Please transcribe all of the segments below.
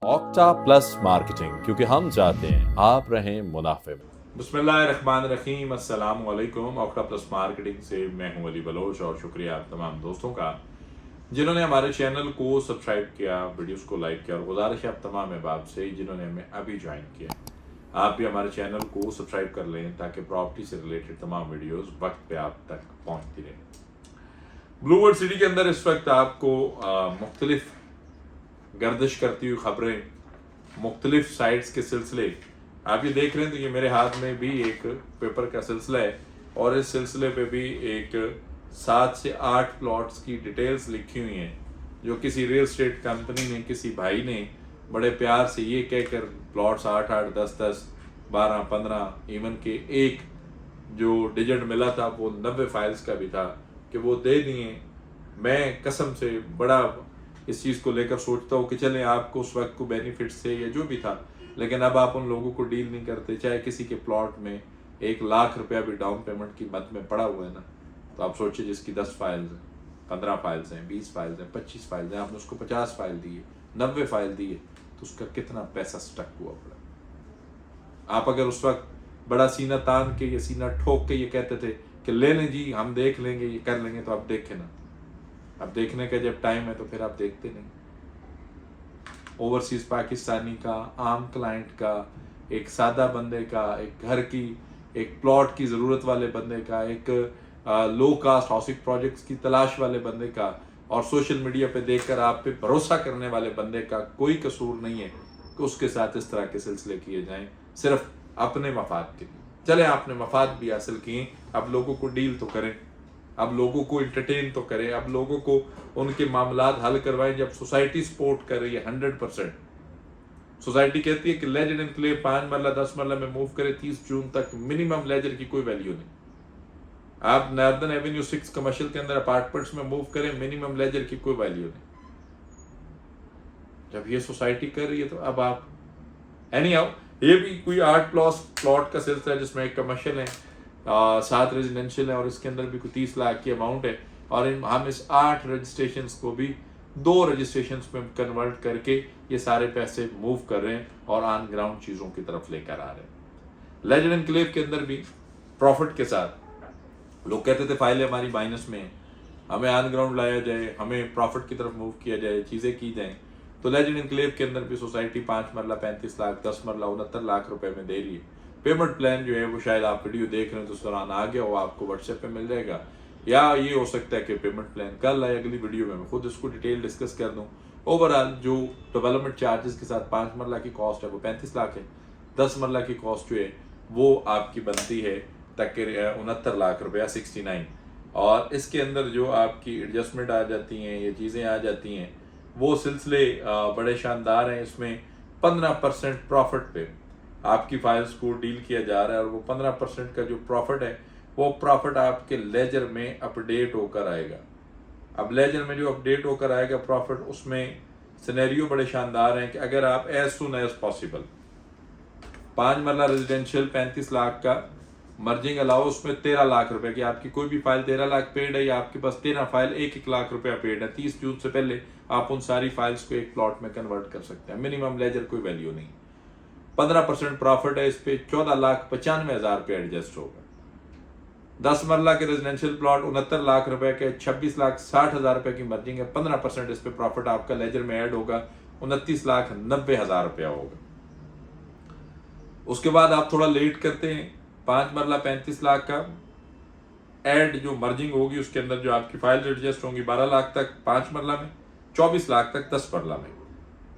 Octa plus marketing, क्योंकि हम चाहते हैं आप रहें मुनाफे में। बिस्मिल्लाहिर्रहमानिर्रहीम, अस्सलाम वालेकुम। ऑक्टा प्लस मार्केटिंग से मैं हूं अली बलोच और शुक्रिया आप तमाम दोस्तों का जिन्होंने हमारे चैनल को सब्सक्राइब किया, वीडियोस को लाइक किया, और गुजारिश है आप तमाम अहबाब से जिन्होंने हमें अभी ज्वाइन किया, आप भी हमारे चैनल को सब्सक्राइब कर लें ताकि प्रॉपर्टी से रिलेटेड तमाम वीडियोस वक्त पे आप तक पहुंचती रहें। ब्लू वर्ल्ड सिटी के अंदर इस वक्त आपको मुख्तलिफ गर्दिश करती हुई खबरें, मुख्तलिफ साइट्स के सिलसिले आप ये देख रहे हैं। तो ये मेरे हाथ में भी एक पेपर का सिलसिला है और इस सिलसिले पे भी एक 7 से 8 प्लॉट्स की डिटेल्स लिखी हुई हैं जो किसी रियल एस्टेट कंपनी ने, किसी भाई ने बड़े प्यार से ये कहकर प्लॉट्स 8-8, 10-10, 12-15, इवन के एक जो डिजिट मिला था वो 90 फाइल्स का भी था कि वो दे दिए। मैं कसम से बड़ा इस चीज़ को लेकर सोचता हूँ कि चलें आपको उस वक्त को बेनिफिट से या जो भी था, लेकिन अब आप उन लोगों को डील नहीं करते। चाहे किसी के प्लॉट में 1 लाख रुपया भी डाउन पेमेंट की मद में पड़ा हुआ है ना, तो आप सोचिए जिसकी 10 फाइल्स हैं, 15 फाइल्स हैं, 20 फाइल्स हैं, 25 फाइल्स हैं, आपने उसको 50 फाइल दी है, 90 फाइल दी है, तो उसका कितना पैसा स्टक हुआ पड़ा। आप अगर उस वक्त बड़ा सीना तान के या सीना ठोक के ये कहते थे कि ले लें जी, हम देख लेंगे, ये कर लेंगे, तो आप देखें ना। अब देखने का जब टाइम है तो फिर आप देखते नहीं। ओवरसीज पाकिस्तानी का, आम क्लाइंट का, एक सादा बंदे का, एक घर की, एक प्लॉट की ज़रूरत वाले बंदे का, एक लो कास्ट हाउसिंग प्रोजेक्ट्स की तलाश वाले बंदे का, और सोशल मीडिया पे देखकर आप पे भरोसा करने वाले बंदे का कोई कसूर नहीं है कि उसके साथ इस तरह के सिलसिले किए जाएं सिर्फ अपने मफाद के लिए। चले आपने मफाद भी हासिल किए, अब लोगों को डील तो करें, अब लोगों को इंटरटेन तो करें, अब लोगों को उनके मामलात हल करवाएं। जब सोसाइटी सपोर्ट कर रही है 100%, सोसाइटी कहती है कि लेजर एनक्लेव 5 मरला 10 मरला में मूव करे 30 जून तक, मिनिमम लेजर की कोई वैल्यू नहीं। आप नॉर्दर्न एवेन्यू 6 कमर्शियल के अंदर अपार्टमेंट्स में मूव करें, मिनिमम लेजर की कोई वैल्यू नहीं। जब ये सोसाइटी कर रही है तो अब आप एनी हाउ, ये भी कोई 8 प्लॉट का सिलसिला है जिसमें एक कमर्शियल है, 7 रेजिडेंशियल है और इसके अंदर भी कोई 30 लाख की अमाउंट है। और हम इस 8 रजिस्ट्रेशन को भी 2 रजिस्ट्रेशन में कन्वर्ट करके ये सारे पैसे मूव कर रहे हैं और ऑन ग्राउंड चीज़ों की तरफ लेकर आ रहे हैं। लेजर एनक्लेव के अंदर भी प्रॉफिट के साथ लोग कहते थे फाइलें हमारी माइनस में, हमें ऑन ग्राउंड लाया जाए, हमें प्रॉफिट की तरफ मूव किया जाए, चीज़ें की जाएँ। तो लेजर एनक्लेव के अंदर भी सोसाइटी 5 मरला 35 लाख, 10 मरला 69 लाख रुपए में दे रही है। पेमेंट प्लान जो है वो शायद आप वीडियो देख रहे हैं तो उस दौरान आ गया, वो आपको व्हाट्सएप पे मिल जाएगा, या ये हो सकता है कि पेमेंट प्लान कल आए अगली वीडियो में मैं खुद इसको डिटेल डिस्कस कर दूं। ओवरऑल जो डेवलपमेंट चार्जेस के साथ 5 मरला की कॉस्ट है वो 35 लाख है, 10 मरला की कॉस्ट जो है वो आपकी बनती है तक 69 लाख रुपया 69। और इसके अंदर जो आपकी एडजस्टमेंट आ जाती हैं, ये चीज़ें आ जाती हैं, वो सिलसिले बड़े शानदार हैं। इसमें 15% प्रॉफिट पे आपकी फाइल्स को डील किया जा रहा है और वो 15% का जो प्रॉफिट है वो प्रॉफिट आपके लेजर में अपडेट होकर आएगा। अब लेजर में जो अपडेट होकर आएगा प्रॉफिट, उसमें सिनेरियो बड़े शानदार हैं कि अगर आप एज सुन एज पॉसिबल 5 मरला रेजिडेंशियल 35 लाख का मर्जिंग अलाउ, उसमें 13 लाख रुपए की आपकी कोई भी फाइल 13 लाख पेड है या आपके पास 13 फाइल 1-1 लाख रुपया पेड है, 30 जून से पहले आप उन सारी फाइल्स को एक प्लॉट में कन्वर्ट कर सकते हैं। मिनिमम लेजर कोई वैल्यू नहीं, 15% प्रॉफिट है, इस पे 14,95,000 रुपये एडजस्ट होगा। 10 मरला के रेजिडेंशियल प्लॉट 69 लाख रुपए के, 26,60,000 रुपए की मर्जिंग है, 15% इस पे प्रॉफिट आपका लेजर में ऐड होगा, 29,90,000 रुपया होगा। उसके बाद आप थोड़ा लेट करते हैं, 5 मरला 35 लाख का ऐड जो मर्जिंग होगी उसके अंदर जो आपकी फाइल एडजस्ट होंगी 12 लाख तक 5 मरला में, 24 लाख तक 10 मरला में,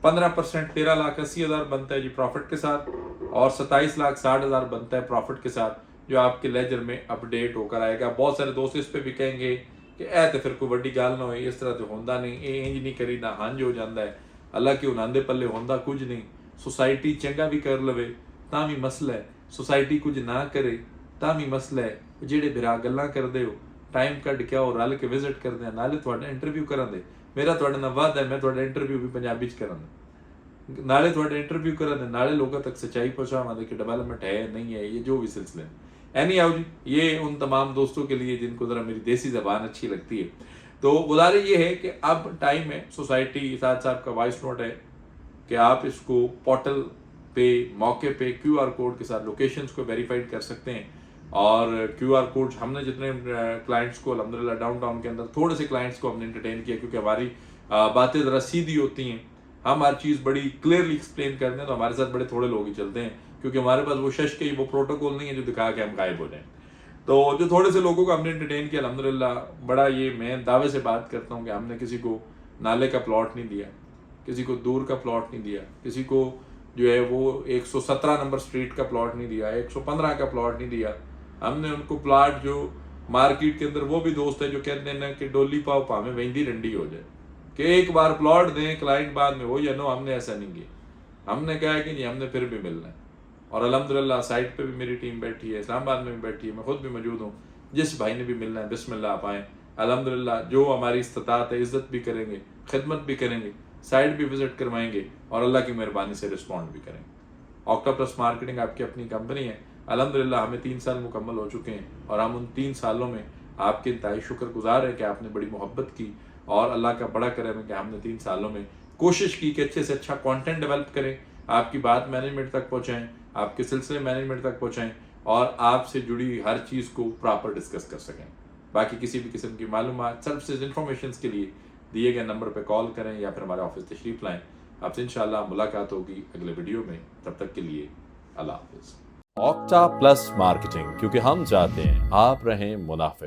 15% 13,80,000 बनता है जी प्रॉफिट के साथ, और 27,60,000 बनता है प्रॉफिट के साथ जो आपके लेजर में अपडेट होकर आएगा। बहुत सारे दोस्त इस पे भी कहेंगे कि ऐ तो फिर कोई बड़ी गाल ना हो, इस तरह तो होंदा नहीं, इंज नहीं करी ना हंज हो जाता है, अल्लाह के उनांदे पल्ले होंदा कुछ नहीं। सोसाइटी चंगा भी कर लवे तां भी मसला है, सोसाइटी कुछ ना करे तां भी मसला है। ਜਿਹੜੇ बिरा गल्लां करदे हो टाइम कढ के आओ, रल के विजिट करदे आ, नाले तुहाडा इंटरव्यू करां दे, मेरा तुहाडे नाल वादा है मैं तुहाडा इंटरव्यू भी पंजाबी च करां, नाले तुहाडा इंटरव्यू करां दे, नाले लोगों तक सच्चाई पहुंचावां दे कि डेवलपमेंट है नहीं है, ये जो भी सिलसिले हैं। एनी हाउ जी, ये उन तमाम दोस्तों के लिए जिनको ज़रा मेरी देसी ज़बान अच्छी लगती है। तो गुजारिश ये है कि अब टाइम है, सोसाइटी साथ साहब का वॉइस नोट है, کہ آپ اس کو پورٹل پہ موقع پہ کیو آر کوڈ کے ساتھ لوکیشنز کو ویریفائڈ کر سکتے ہیں. اور کیو آر کوڈ ہم نے جتنے کلائنٹس کو الحمدللہ ڈاؤن ٹاؤن کے اندر تھوڑے سے کلائنٹس کو ہم نے انٹرٹین کیا، کیونکہ ہماری باتیں ذرا سیدھی ہوتی ہیں، ہم ہر چیز بڑی کلیئرلی ایکسپلین کرتے ہیں، تو ہمارے ساتھ بڑے تھوڑے لوگ ہی چلتے ہیں، کیونکہ ہمارے پاس وہ شش کے وہ پروٹوکول نہیں ہے جو دکھا کے ہم غائب ہو جائیں. تو جو تھوڑے سے لوگوں کو ہم نے انٹرٹین کیا الحمدللہ، بڑا یہ میں دعوے سے بات کرتا ہوں کہ ہم نے کسی کو نالے کا پلاٹ نہیں دیا، کسی کو دور کا پلاٹ نہیں دیا، کسی کو جو ہے وہ 117 نمبر اسٹریٹ کا پلاٹ نہیں دیا، 115 کا پلاٹ نہیں دیا. ہم نے ان کو پلاٹ جو مارکیٹ کے اندر وہ بھی دوست ہے جو کہتے ہیں نا کہ ڈولی پاؤ پامے وہندی رنڈی ہو جائے، کہ ایک بار پلاٹ دیں کلائنٹ بعد میں وہ یا نو. ہم نے ایسا نہیں کیا، ہم نے کہا ہے کہ نہیں، ہم نے پھر بھی ملنا ہے. اور الحمدللہ سائٹ پہ بھی میری ٹیم بیٹھی ہے، اسلام آباد میں بھی بیٹھی ہے، میں خود بھی موجود ہوں. جس بھائی نے بھی ملنا ہے بسم اللہ آپ آئیں. الحمدللہ جو ہماری استطاعت ہے عزت بھی کریں گے، خدمت بھی کریں گے، سائٹ بھی وزٹ کروائیں گے، اور اللہ کی مہربانی سے رسپونڈ بھی کریں گے. آکٹاپلس مارکیٹنگ آپ کی اپنی کمپنی ہے. الحمدللہ ہمیں 3 سال مکمل ہو چکے ہیں، اور ہم ان 3 سالوں میں آپ کے انتہائی شکر گزار ہیں کہ آپ نے بڑی محبت کی، اور اللہ کا بڑا کرم ہے کہ ہم نے 3 سالوں میں کوشش کی کہ اچھے سے اچھا کانٹینٹ ڈیولپ کریں، آپ کی بات مینجمنٹ تک پہنچائیں، آپ کے سلسلے مینجمنٹ تک پہنچائیں، اور آپ سے جڑی ہر چیز کو پراپر ڈسکس کر سکیں. باقی کسی بھی قسم کی معلومات، سروسز، انفارمیشنز کے لیے دیے گئے نمبر پہ کال کریں یا پھر ہمارے آفس تشریف لائیں. آپ سے انشاءاللہ ملاقات ہوگی اگلے ویڈیو میں. تب تک کے لیے اللہ حافظ. آکٹا پلس مارکیٹنگ، کیونکہ ہم چاہتے ہیں آپ رہیں منافع میں.